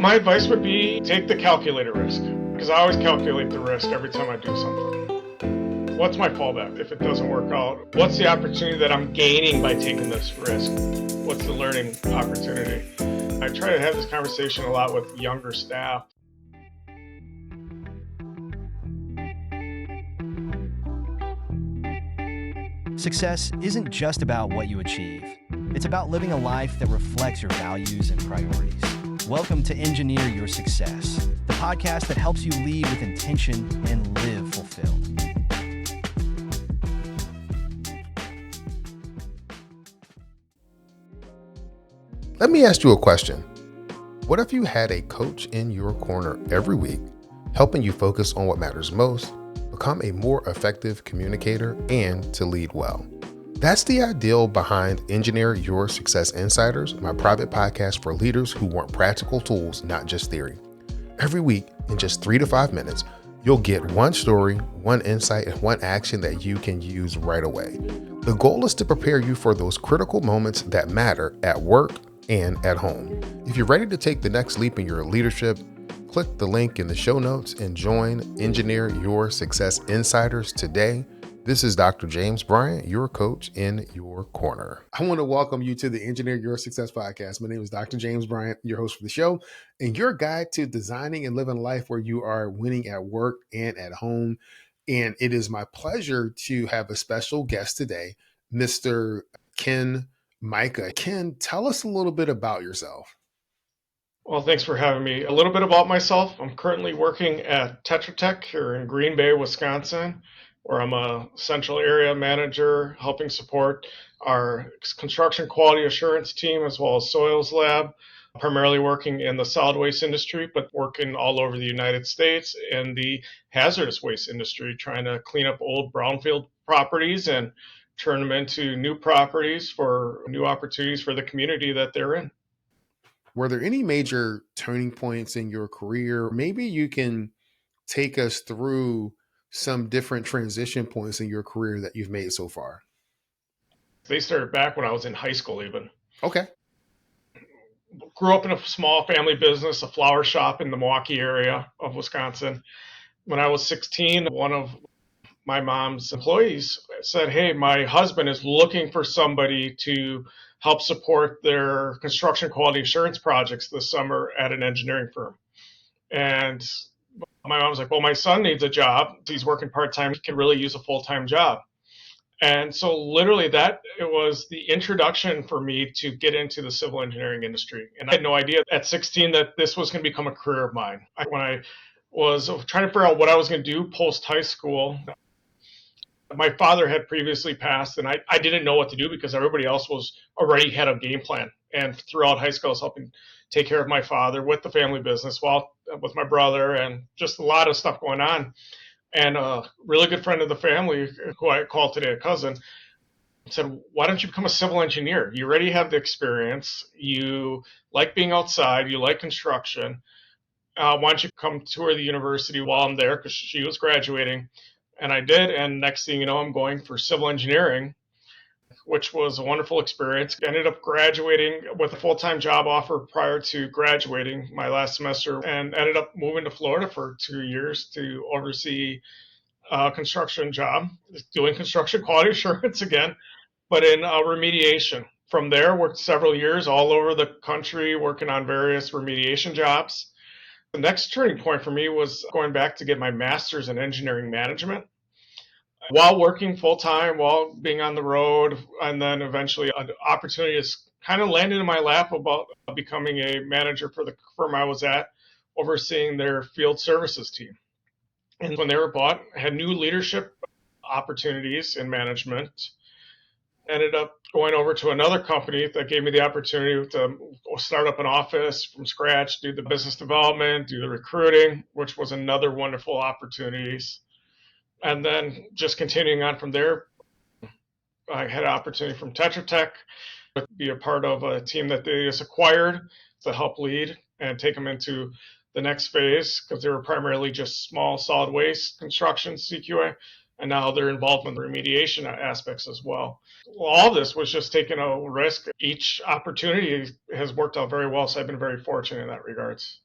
My advice would be take the calculated risk, because I always calculate the risk every time I do something. What's my fallback if it doesn't work out? What's the opportunity that I'm gaining by taking this risk? What's the learning opportunity? I try to have this conversation a lot with younger staff. Success isn't just about what you achieve. It's about living a life that reflects your values and priorities. Welcome to Engineer Your Success, the podcast that helps you lead with intention and live fulfilled. Let me ask you a question. What if you had a coach in your corner every week, helping you focus on what matters most, become a more effective communicator, and to lead well? That's the ideal behind Engineer Your Success Insiders, my private podcast for leaders who want practical tools, not just theory. Every week, in just 3 to 5 minutes, you'll get one story, one insight, and one action that you can use right away. The goal is to prepare you for those critical moments that matter at work and at home. If you're ready to take the next leap in your leadership, click the link in the show notes and join Engineer Your Success Insiders today. This is Dr. James Bryant, your coach in your corner. I want to welcome you to the Engineer Your Success podcast. My name is Dr. James Bryant, your host for the show, and your guide to designing and living a life where you are winning at work and at home. And it is my pleasure to have a special guest today, Mr. Ken Mika. Ken, tell us a little bit about yourself. Well, thanks for having me. A little bit about myself. I'm currently working at Tetra Tech here in Green Bay, Wisconsin, where I'm a central area manager helping support our construction quality assurance team as well as soils lab, primarily working in the solid waste industry, but working all over the United States in the hazardous waste industry, trying to clean up old brownfield properties and turn them into new properties for new opportunities for the community that they're in. Were there any major turning points in your career? Maybe you can take us through some different transition points in your career that you've made so far. They started back when I was in high school even. Okay. Grew up in a small family business, a flower shop in the Milwaukee area of Wisconsin. When I was 16, one of my mom's employees said, "Hey, my husband is looking for somebody to help support their construction quality assurance projects this summer at an engineering firm." And my mom was like, "Well, my son needs a job. He's working part-time. He can really use a full-time job." And so literally it was the introduction for me to get into the civil engineering industry. And I had no idea at 16 that this was going to become a career of mine. When I was trying to figure out what I was going to do post-high school, my father had previously passed, and I didn't know what to do because everybody else was already had a game plan. And throughout high school, I was helping take care of my father with the family business, with my brother, and just a lot of stuff going on. And a really good friend of the family, who I call today a cousin, said, "Why don't you become a civil engineer? You already have the experience. You like being outside. You like construction. Why don't you come tour the university while I'm there?" Because she was graduating. And I did. And next thing you know, I'm going for civil engineering, which was a wonderful experience. I ended up graduating with a full-time job offer prior to graduating my last semester, and ended up moving to Florida for 2 years to oversee a construction job, doing construction quality assurance again, but in remediation. From there, worked several years all over the country working on various remediation jobs. The next turning point for me was going back to get my master's in engineering management. While working full-time, while being on the road, and then eventually an opportunity has kind of landed in my lap about becoming a manager for the firm I was at, overseeing their field services team. And when they were bought, had new leadership opportunities in management. Ended up going over to another company that gave me the opportunity to start up an office from scratch, do the business development, do the recruiting, which was another wonderful opportunities. And then just continuing on from there, I had an opportunity from Tetra Tech to be a part of a team that they just acquired to help lead and take them into the next phase, because they were primarily just small solid waste construction CQA, and now they're involved in the remediation aspects as well. All this was just taking a risk. Each opportunity has worked out very well, so I've been very fortunate in that regards.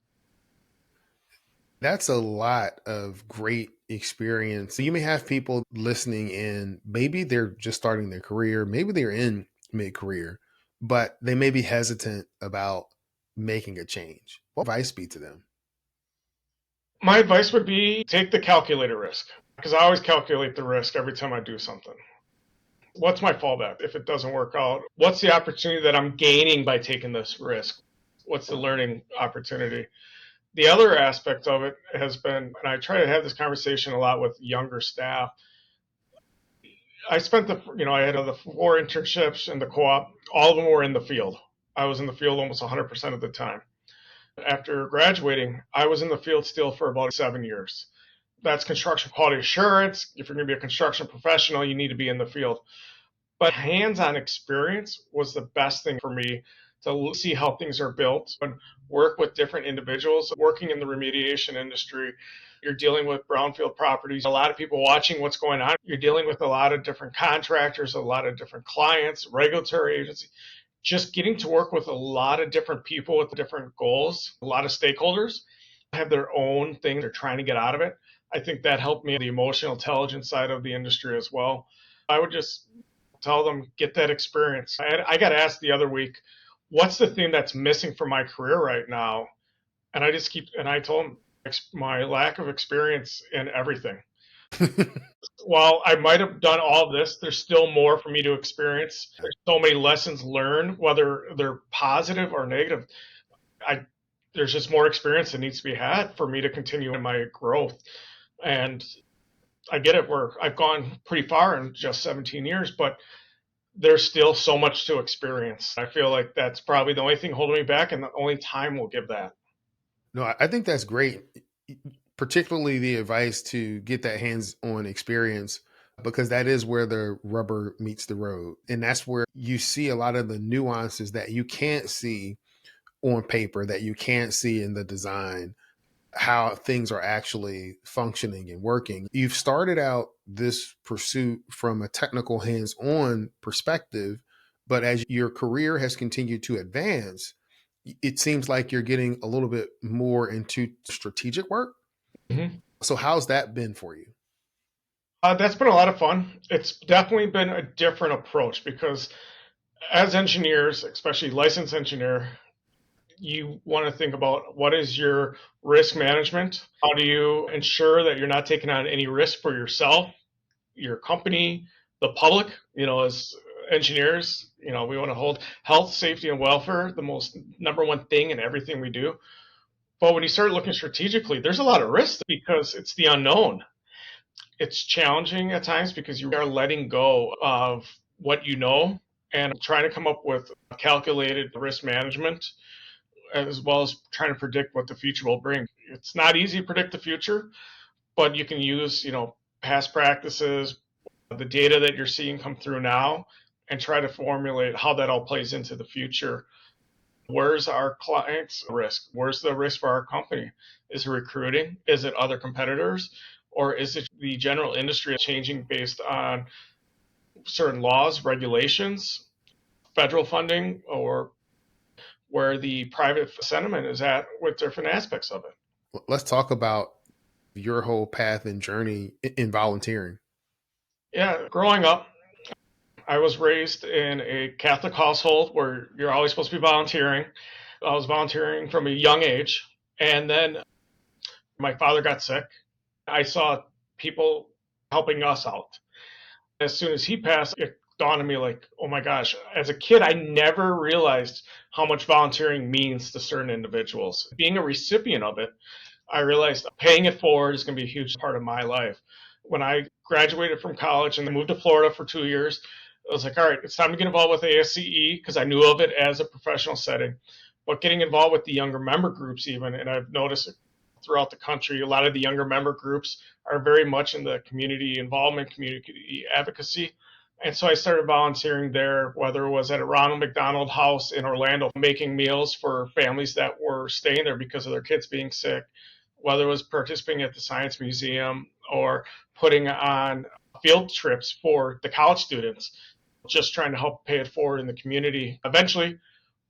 That's a lot of great experience. So you may have people listening in, maybe they're just starting their career, maybe they're in mid career, but they may be hesitant about making a change. What advice be to them? My advice would be take the calculated risk, because I always calculate the risk every time I do something. What's my fallback if it doesn't work out? What's the opportunity that I'm gaining by taking this risk? What's the learning opportunity? The other aspect of it has been, and I try to have this conversation a lot with younger staff. I had the 4 internships in the co-op. All of them were in the field. I was in the field almost 100% of the time. After graduating, I was in the field still for about 7 years. That's construction quality assurance. If you're going to be a construction professional, you need to be in the field. But hands-on experience was the best thing for me to see how things are built and work with different individuals. Working in the remediation industry, you're dealing with brownfield properties, a lot of people watching what's going on. You're dealing with a lot of different contractors, a lot of different clients, regulatory agencies. Just getting to work with a lot of different people with different goals, a lot of stakeholders have their own thing they're trying to get out of it. I think that helped me the emotional intelligence side of the industry as well. I would just tell them, get that experience. I got asked the other week, what's the thing that's missing from my career right now? And I told them my lack of experience in everything. While I might have done all this, there's still more for me to experience. There's so many lessons learned, whether they're positive or negative. I There's just more experience that needs to be had for me to continue in my growth. And I get it where I've gone pretty far in just 17 years, but there's still so much to experience. I feel like that's probably the only thing holding me back, and the only time will give that. No, I think that's great, particularly the advice to get that hands-on experience, because that is where the rubber meets the road. And that's where you see a lot of the nuances that you can't see on paper, that you can't see in the design, how things are actually functioning and working. You've started out this pursuit from a technical hands-on perspective, but as your career has continued to advance, it seems like you're getting a little bit more into strategic work. Mm-hmm. So how's that been for you? That's been a lot of fun. It's definitely been a different approach because as engineers, especially licensed engineer, you want to think about what is your risk management? How do you ensure that you're not taking on any risk for yourself, your company, the public? As engineers, we want to hold health, safety, and welfare the most number one thing in everything we do. But when you start looking strategically, there's a lot of risk because it's the unknown. It's challenging at times because you are letting go of what you know and trying to come up with calculated risk management as well as trying to predict what the future will bring. It's not easy to predict the future, but you can use, past practices, the data that you're seeing come through now, and try to formulate how that all plays into the future. Where's our clients' risk? Where's the risk for our company? Is it recruiting? Is it other competitors? Or is it the general industry changing based on certain laws, regulations, federal funding, or where the private sentiment is at with different aspects of it? Let's talk about your whole path and journey in volunteering. Yeah, growing up, I was raised in a Catholic household where you're always supposed to be volunteering. I was volunteering from a young age. And then my father got sick. I saw people helping us out. As soon as he passed, it dawned on me like, oh my gosh, as a kid, I never realized how much volunteering means to certain individuals. Being a recipient of it, I realized paying it forward is going to be a huge part of my life. When I graduated from college and moved to Florida for 2 years, I was like, all right, it's time to get involved with ASCE because I knew of it as a professional setting. But getting involved with the younger member groups even, and I've noticed throughout the country, a lot of the younger member groups are very much in the community involvement, community advocacy. And so I started volunteering there, whether it was at a Ronald McDonald House in Orlando, making meals for families that were staying there because of their kids being sick, whether it was participating at the Science Museum or putting on field trips for the college students, just trying to help pay it forward in the community. Eventually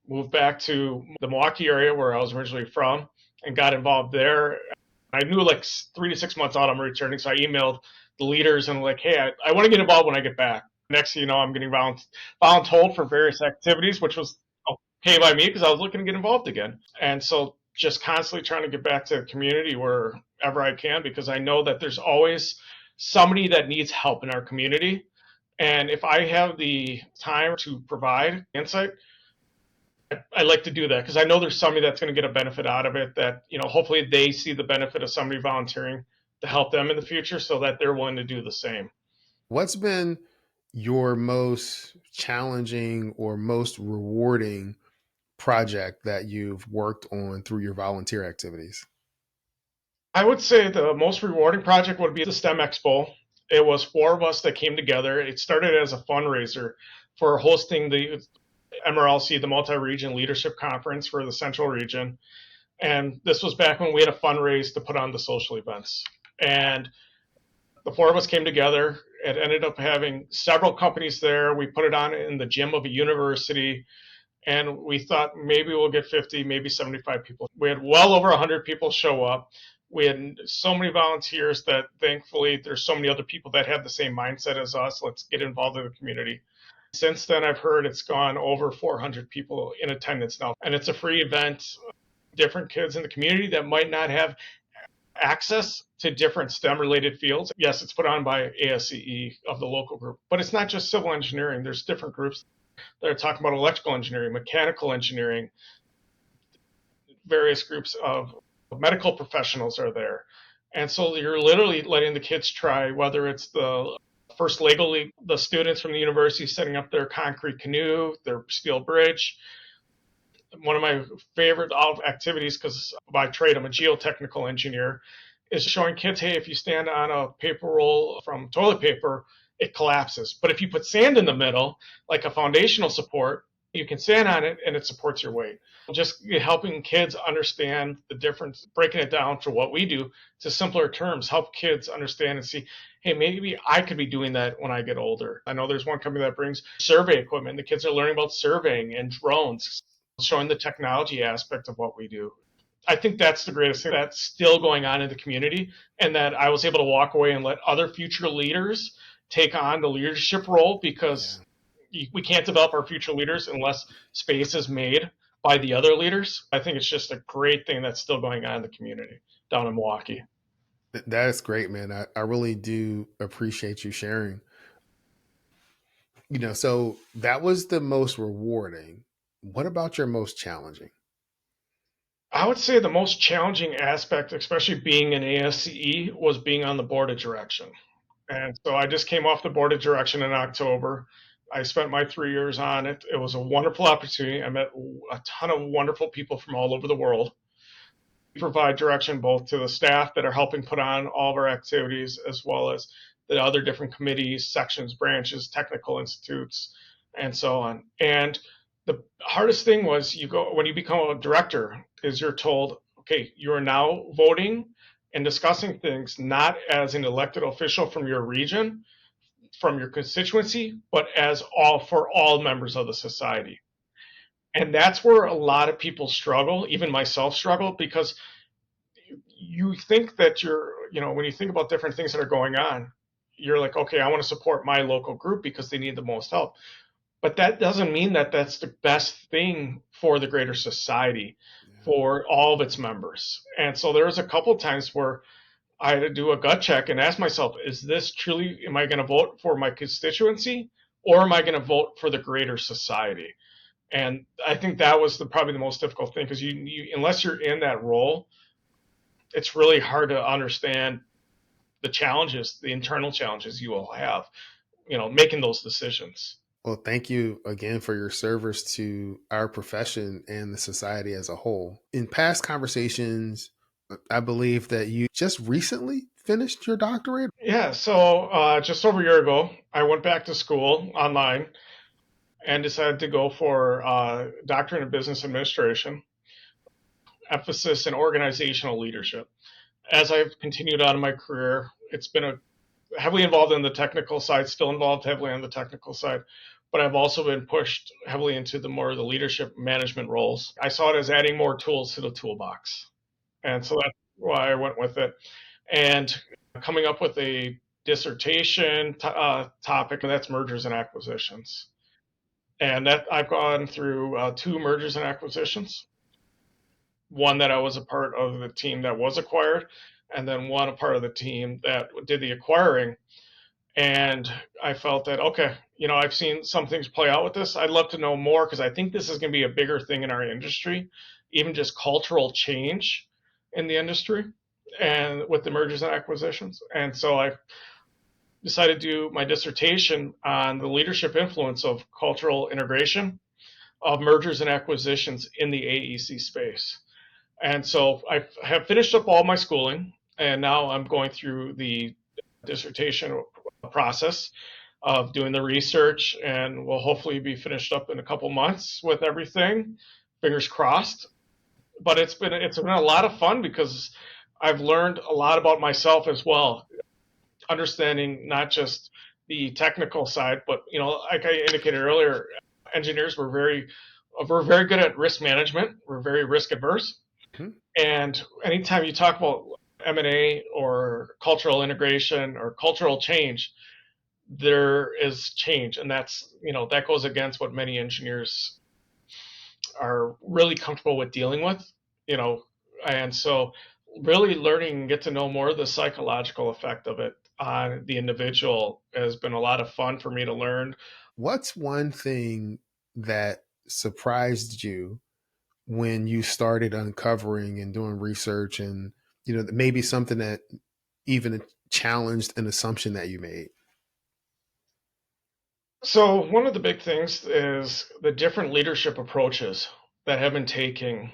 moved back to the Milwaukee area where I was originally from and got involved there I knew like 3 to 6 months out I'm returning, so I emailed the leaders and like, hey, I want to get involved when I get back. Next thing you know, I'm getting voluntold for various activities, which was okay by me because I was looking to get involved again. And so just constantly trying to get back to the community wherever I can, because I know that there's always somebody that needs help in our community. And if I have the time to provide insight, I like to do that because I know there's somebody that's going to get a benefit out of it, that, hopefully they see the benefit of somebody volunteering to help them in the future so that they're willing to do the same. What's been your most challenging or most rewarding project that you've worked on through your volunteer activities? I would say the most rewarding project would be the STEM Expo. It was four of us that came together. It started as a fundraiser for hosting the MRLC, the Multi-Region Leadership Conference for the Central Region. And this was back when we had a fundraise to put on the social events. And the four of us came together. It ended up having several companies there. We put it on in the gym of a university. And we thought maybe we'll get 50, maybe 75 people. We had well over 100 people show up. We had so many volunteers that thankfully there's so many other people that have the same mindset as us. Let's get involved in the community. Since then, I've heard it's gone over 400 people in attendance now. And it's a free event. Different kids in the community that might not have access to different STEM related fields. Yes, it's put on by ASCE of the local group, but it's not just civil engineering. There's different groups that are talking about electrical engineering, mechanical engineering. Various groups of medical professionals are there. And so you're literally letting the kids try, whether it's the first Lego League, the students from the university setting up their concrete canoe, their steel bridge. One of my favorite activities, because by trade I'm a geotechnical engineer, is showing kids, hey, if you stand on a paper roll from toilet paper, it collapses. But if you put sand in the middle, like a foundational support, you can stand on it and it supports your weight. Just helping kids understand the difference, breaking it down for what we do to simpler terms, help kids understand and see, hey, maybe I could be doing that when I get older. I know there's one company that brings survey equipment. The kids are learning about surveying and drones, showing the technology aspect of what we do. I think that's the greatest thing that's still going on in the community, and that I was able to walk away and let other future leaders take on the leadership role, because we can't develop our future leaders unless space is made by the other leaders. I think it's just a great thing that's still going on in the community down in Milwaukee. That is great, man. I really do appreciate you sharing. So that was the most rewarding. What about your most challenging? I would say the most challenging aspect, especially being in ASCE, was being on the board of direction. And so I just came off the board of direction in October. I spent my 3 years on it. It was a wonderful opportunity. I met a ton of wonderful people from all over the world. We provide direction both to the staff that are helping put on all of our activities, as well as the other different committees, sections, branches, technical institutes, and so on. And the hardest thing was when you become a director, is you're told, okay, you are now voting and discussing things not as an elected official from your region, from your constituency, but as for all members of the society. And that's where a lot of people struggle, even myself struggle, because you think that when you think about different things that are going on, you're like, okay, I want to support my local group because they need the most help. But that doesn't mean that that's the best thing for the greater society, for all of its members. And so there was a couple of times where I had to do a gut check and ask myself, is this truly, am I going to vote for my constituency, or am I going to vote for the greater society? And I think that was probably the most difficult thing, because you unless you're in that role, it's really hard to understand the challenges, the internal challenges you will have, making those decisions. Well, thank you again for your service to our profession and the society as a whole. In past conversations, I believe that you just recently finished your doctorate. Yeah, so just over a year ago, I went back to school online and decided to go for a doctorate in business administration, emphasis in organizational leadership. As I've continued on in my career, it's been heavily involved in the technical side, still involved heavily on the technical side, but I've also been pushed heavily into the leadership management roles. I saw it as adding more tools to the toolbox. And so why I went with it. And coming up with a dissertation topic, and that's mergers and acquisitions. And that I've gone through two mergers and acquisitions. One that I was a part of the team that was acquired, and then one a part of the team that did the acquiring. And I felt that, okay, I've seen some things play out with this. I'd love to know more because I think this is going to be a bigger thing in our industry, even just cultural change in the industry and with the mergers and acquisitions. And so I decided to do my dissertation on the leadership influence of cultural integration of mergers and acquisitions in the AEC space. And so I have finished up all my schooling, and now I'm going through the dissertation process of doing the research, and we'll hopefully be finished up in a couple months with everything. Fingers crossed. But it's been a lot of fun because I've learned a lot about myself as well, understanding not just the technical side, but like I indicated earlier, engineers we're very good at risk management. We're very risk adverse, and anytime you talk about M&A or cultural integration or cultural change, there is change, and that goes against what many engineers are really comfortable with dealing with, and so really learning and get to know more of the psychological effect of it on the individual has been a lot of fun for me to learn. What's one thing that surprised you when you started uncovering and doing research, and maybe something that even challenged an assumption that you made? So one of the big things is the different leadership approaches that have been taken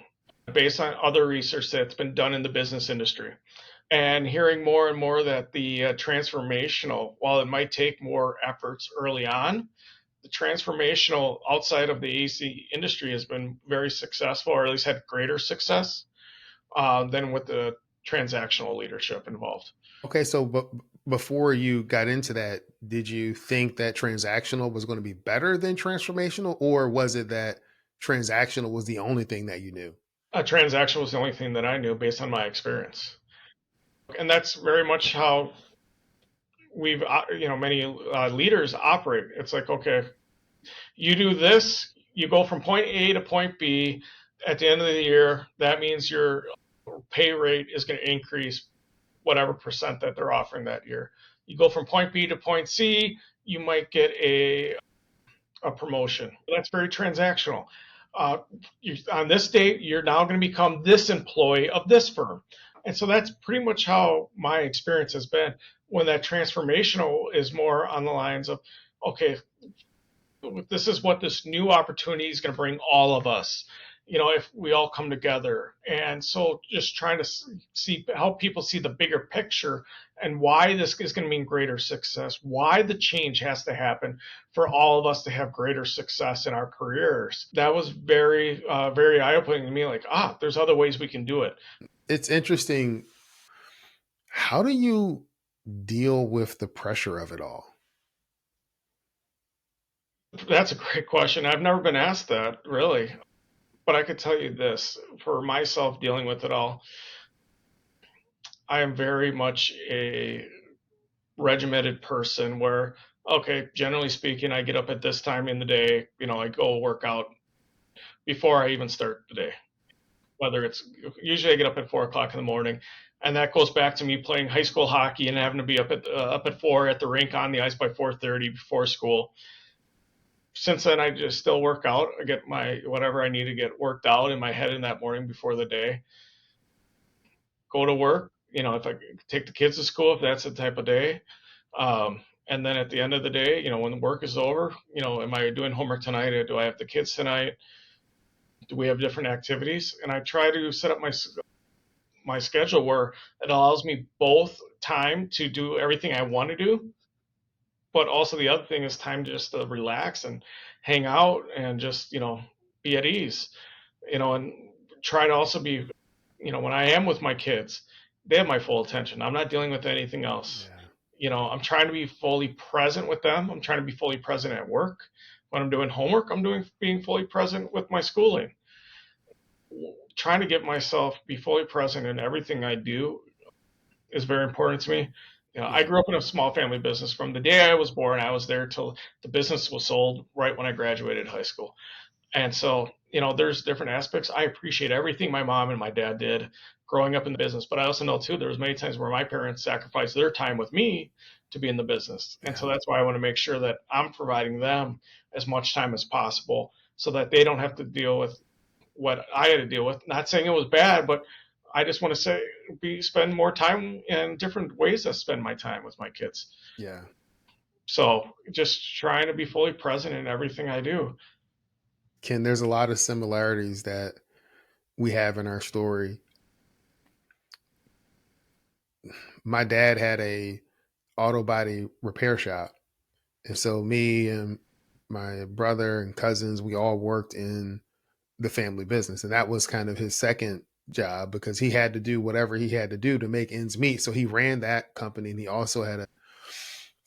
based on other research that's been done in the business industry, and hearing more and more that the transformational, while it might take more efforts early on, the transformational outside of the AC industry has been very successful, or at least had greater success than with the transactional leadership involved. Okay, so but before you got into that, did you think that transactional was going to be better than transformational, or was it that transactional was the only thing that you knew? A transaction was the only thing that I knew based on my experience, and that's very much how we've many leaders operate. It's like, okay, you do this, you go from point A to point B. At the end of the year, that means your pay rate is going to increase whatever percent that they're offering that year. You go from point B to point C, you might get a promotion. That's very transactional. On this date, you're now going to become this employee of this firm. And so that's pretty much how my experience has been. When that transformational is more on the lines of, okay, this is what this new opportunity is going to bring all of us, if we all come together. And so just trying to help people see the bigger picture and why this is going to mean greater success, why the change has to happen for all of us to have greater success in our careers. That was very, very eye-opening to me, like, there's other ways we can do it. It's interesting. How do you deal with the pressure of it all? That's a great question. I've never been asked that, really. But I could tell you this, for myself dealing with it all, I am very much a regimented person where, okay, generally speaking, I get up at this time in the day, I go work out before I even start the day. Usually I get up at 4 o'clock in the morning, and that goes back to me playing high school hockey and having to be up at 4 at the rink on the ice by 4:30 before school. Since then, I just still work out. I get my whatever I need to get worked out in my head in that morning before the day. Go to work, if I take the kids to school, if that's the type of day. And then at the end of the day, when the work is over, am I doing homework tonight? Or do I have the kids tonight? Do we have different activities? And I try to set up my schedule where it allows me both time to do everything I want to do, but also the other thing is time just to relax and hang out and just, be at ease, and try to also be, when I am with my kids, they have my full attention. I'm not dealing with anything else. Yeah. I'm trying to be fully present with them. I'm trying to be fully present at work. When I'm doing homework, being fully present with my schooling. trying to get myself be fully present in everything I do is very important to me. I Yeah. grew up in a small family business. From the day I was born, I was there till the business was sold right when I graduated high school. And so, there's different aspects. I appreciate everything my mom and my dad did growing up in the business, but I also know too there was many times where my parents sacrificed their time with me to be in the business. And Yeah. so that's why I want to make sure that I'm providing them as much time as possible so that they don't have to deal with what I had to deal with. Not saying it was bad, but I just want to say spend more time in different ways to spend my time with my kids. Yeah. So just trying to be fully present in everything I do. Ken, there's a lot of similarities that we have in our story. My dad had a auto body repair shop. And so me and my brother and cousins, we all worked in the family business. And that was kind of his second job because he had to do whatever he had to do to make ends meet. So he ran that company, and he also had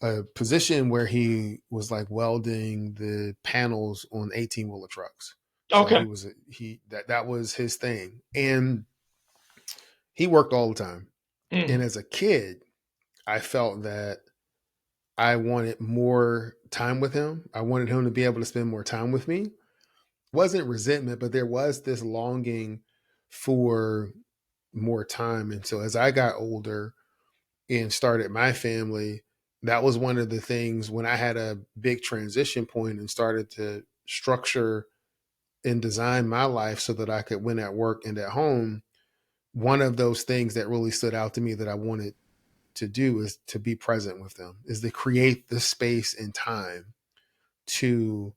a position where he was like welding the panels on 18-wheeler trucks. So Okay. that was his thing. And he worked all the time. And Mm, as a kid, I felt that I wanted more time with him. I wanted him to be able to spend more time with me. Wasn't resentment, but there was this longing for more time. And so as I got older and started my family, that was one of the things when I had a big transition point and started to structure and design my life so that I could win at work and at home. One of those things that really stood out to me that I wanted to do is to be present with them, is to create the space and time to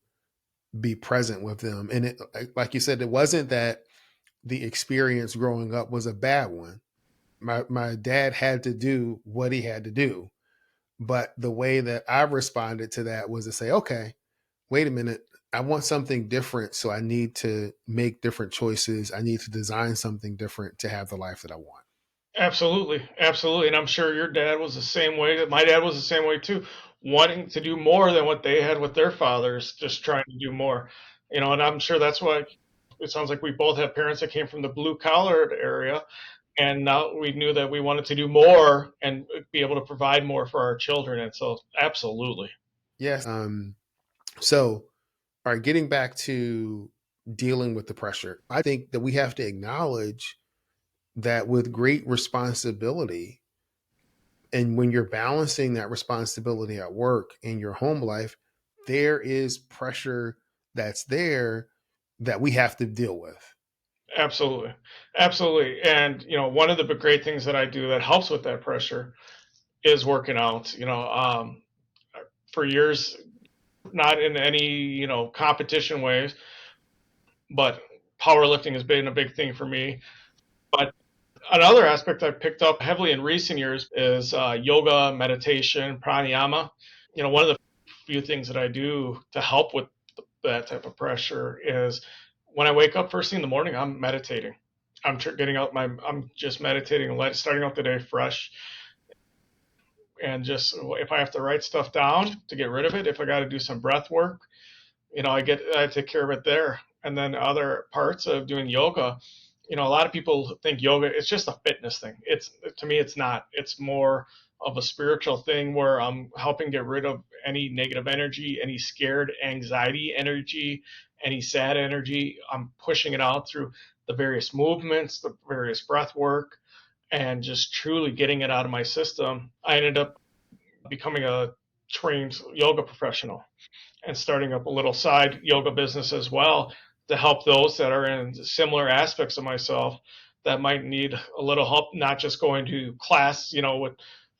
be present with them. And it, like you said, it wasn't that the experience growing up was a bad one. My dad had to do what he had to do. But the way that I responded to that was to say, okay, wait a minute. I want something different. So I need to make different choices. I need to design something different to have the life that I want. absolutely. Absolutely. And I'm sure your dad was the same way. That my dad was the same way too, wanting to do more than what they had with their fathers, just trying to do more. And I'm sure that's why it sounds like we both have parents that came from the blue collar area. And now we knew that we wanted to do more and be able to provide more for our children. And so, absolutely. Yes. So, all right, getting back to dealing with the pressure, I think that we have to acknowledge that with great responsibility, and when you're balancing that responsibility at work in your home life, there is pressure that's there that we have to deal with. Absolutely. Absolutely. And, one of the great things that I do that helps with that pressure is working out. For years, not in any, competition ways, but powerlifting has been a big thing for me. But another aspect I've picked up heavily in recent years is yoga, meditation, pranayama. One of the few things that I do to help with that type of pressure is when I wake up first thing in the morning, I'm meditating. I'm just meditating and starting out the day fresh. And just if I have to write stuff down to get rid of it, if I got to do some breath work, I take care of it there. And then other parts of doing yoga, a lot of people think yoga is just a fitness thing. To me, it's not. It's more of a spiritual thing where I'm helping get rid of any negative energy, any scared anxiety energy, any sad energy. I'm pushing it out through the various movements, the various breath work, and just truly getting it out of my system. I ended up becoming a trained yoga professional and starting up a little side yoga business as well to help those that are in similar aspects of myself that might need a little help, not just going to class, with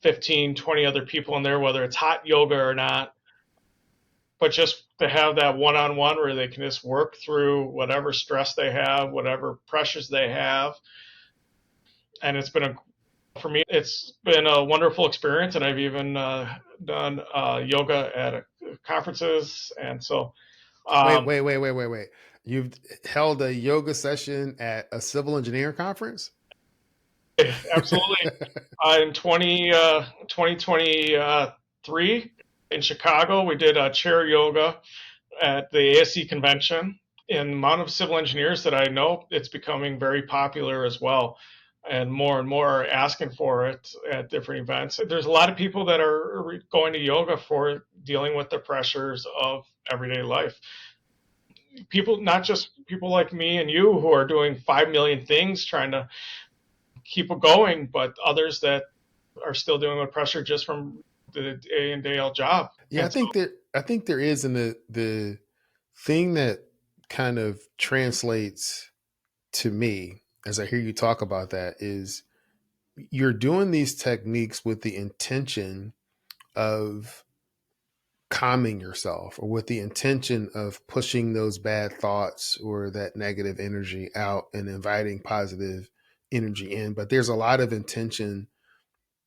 15, 20 other people in there, whether it's hot yoga or not, but just to have that one-on-one where they can just work through whatever stress they have, whatever pressures they have. And for me, it's been a wonderful experience. And I've even done yoga at conferences. And so, Wait, um, wait, wait, wait, wait, wait. You've held a yoga session at a civil engineering conference? absolutely. In 2023 in Chicago, we did chair yoga at the ASCE convention. And the amount of civil engineers that I know, it's becoming very popular as well. And more are asking for it at different events. There's a lot of people that are going to yoga for dealing with the pressures of everyday life. People, not just people like me and you who are doing 5 million things trying to keep it going, but others that are still dealing with pressure just from the day in, day out job. Yeah, And so, I think there is, and the thing that kind of translates to me as I hear you talk about that is you're doing these techniques with the intention of calming yourself or with the intention of pushing those bad thoughts or that negative energy out and inviting positive energy in. But there's a lot of intention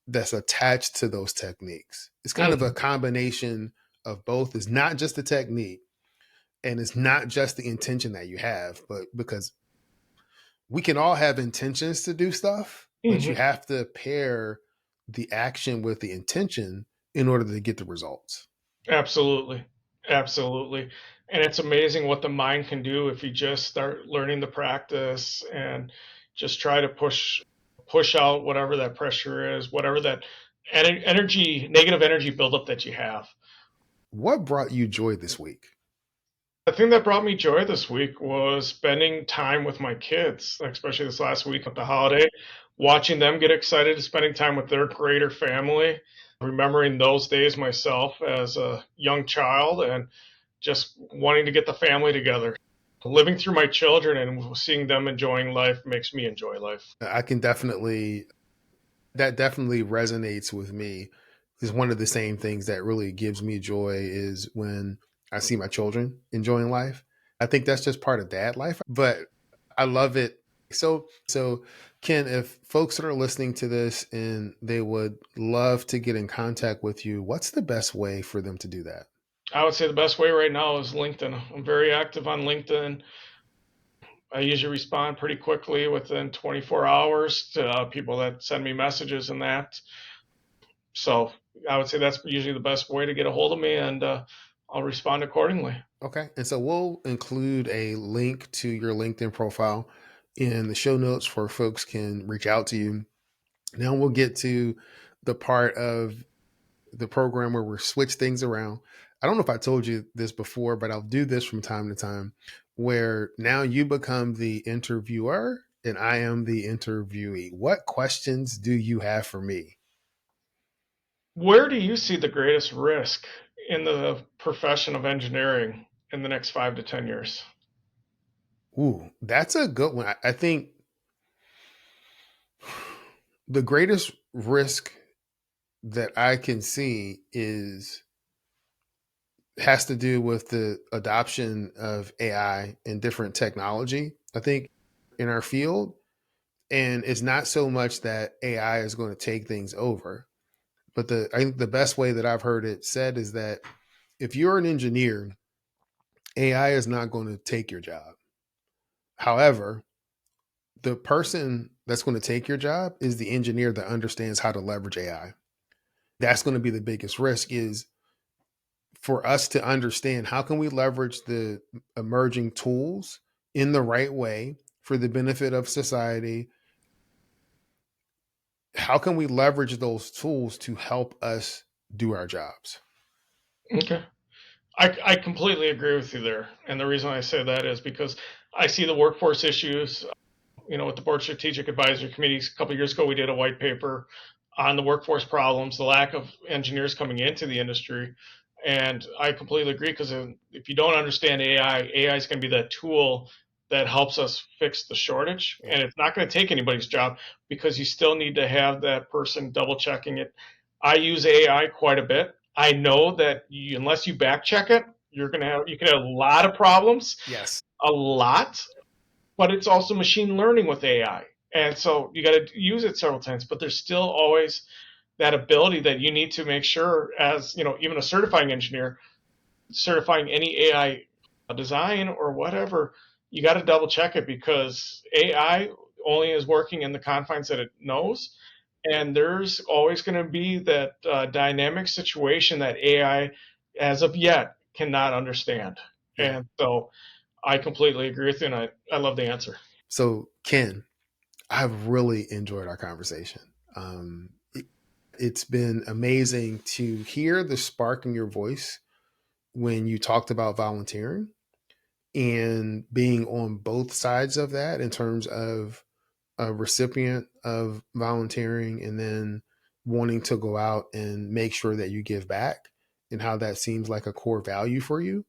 that's attached to those techniques. It's kind of a combination of both. It's not just the technique and it's not just the intention that you have, but because we can all have intentions to do stuff, but you have to pair the action with the intention in order to get the results. absolutely. Absolutely. And it's amazing what the mind can do if you just start learning the practice and just try to push out whatever that pressure is, whatever that energy, negative energy buildup that you have. What brought you joy this week? The thing that brought me joy this week was spending time with my kids, especially this last week with the holiday, watching them get excited, spending time with their greater family, remembering those days myself as a young child and just wanting to get the family together. Living through my children and seeing them enjoying life makes me enjoy life. I can definitely, that definitely resonates with me. Is one of the same things that really gives me joy is when I see my children enjoying life. I think that's just part of dad life, but I love it. So Ken, if folks that are listening to this and they would love to get in contact with you, what's the best way for them to do that? I would say the best way right now is LinkedIn. I'm very active on LinkedIn. I usually respond pretty quickly within 24 hours to people that send me messages and that. So I would say that's usually the best way to get a hold of me, and I'll respond accordingly. Okay. And so we'll include a link to your LinkedIn profile in the show notes for folks can reach out to you. Now we'll get to the part of the program where we switch things around. I don't know if I told you this before, but I'll do this from time to time where now you become the interviewer and I am the interviewee. What questions do you have for me? Where do you see the greatest risk in the profession of engineering in the next 5 to 10 years? Ooh, that's a good one. I think the greatest risk that I can see has to do with the adoption of AI and different technology. I think in our field, and it's not so much that AI is going to take things over, but I think the best way that I've heard it said is that if you're an engineer, AI is not going to take your job. However, the person that's going to take your job is the engineer that understands how to leverage AI. That's going to be the biggest risk is for us to understand how can we leverage the emerging tools in the right way for the benefit of society. How can we leverage those tools to help us do our jobs? Okay. I completely agree with you there. And the reason I say that is because I see the workforce issues. With the Board Strategic Advisory Committees, a couple of years ago, we did a white paper on the workforce problems, the lack of engineers coming into the industry. And I completely agree because if you don't understand AI is going to be that tool that helps us fix the shortage. And it's not going to take anybody's job because you still need to have that person double checking it. I use AI quite a bit. I know that unless you back check it, you can have a lot of problems, Yes. a lot, but it's also machine learning with AI. And so you got to use it several times, but there's still always that ability that you need to make sure as, even a certifying engineer, certifying any AI design or whatever, you got to double check it because AI only is working in the confines that it knows. And there's always going to be that dynamic situation that AI, as of yet, cannot understand. Yeah. And so I completely agree with you, and I love the answer. So, Ken, I've really enjoyed our conversation. It's been amazing to hear the spark in your voice when you talked about volunteering and being on both sides of that in terms of a recipient of volunteering and then wanting to go out and make sure that you give back and how that seems like a core value for you.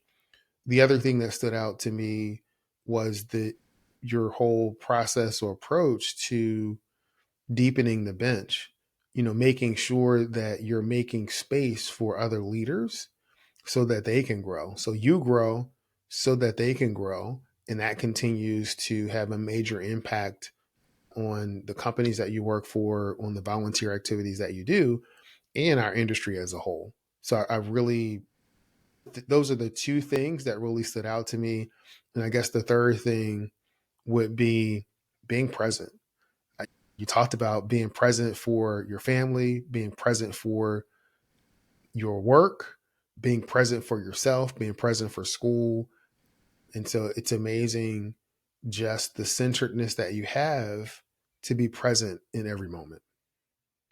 The other thing that stood out to me was that your whole process or approach to deepening the bench, making sure that you're making space for other leaders so that they can grow. So you grow so that they can grow. And that continues to have a major impact on the companies that you work for, on the volunteer activities that you do, and our industry as a whole. So I really, those are the two things that really stood out to me. And I guess the third thing would be being present. You talked about being present for your family, being present for your work, being present for yourself, being present for school. And so it's amazing just the centeredness that you have to be present in every moment.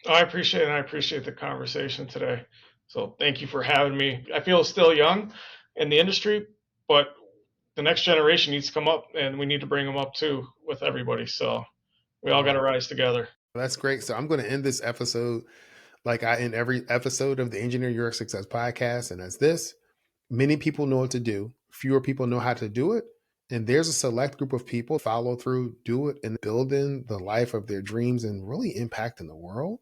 I appreciate it, and I appreciate the conversation today. So thank you for having me. I feel still young in the industry, but the next generation needs to come up, and we need to bring them up too with everybody. So we all got to rise together. That's great. So I'm going to end this episode like I end every episode of the Engineer Your Success podcast. And that's this: many people know what to do, fewer people know how to do it. And there's a select group of people follow through, do it, and building the life of their dreams and really impacting the world.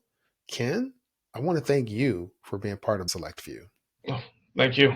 Ken, I want to thank you for being part of Select Few. Oh, thank you.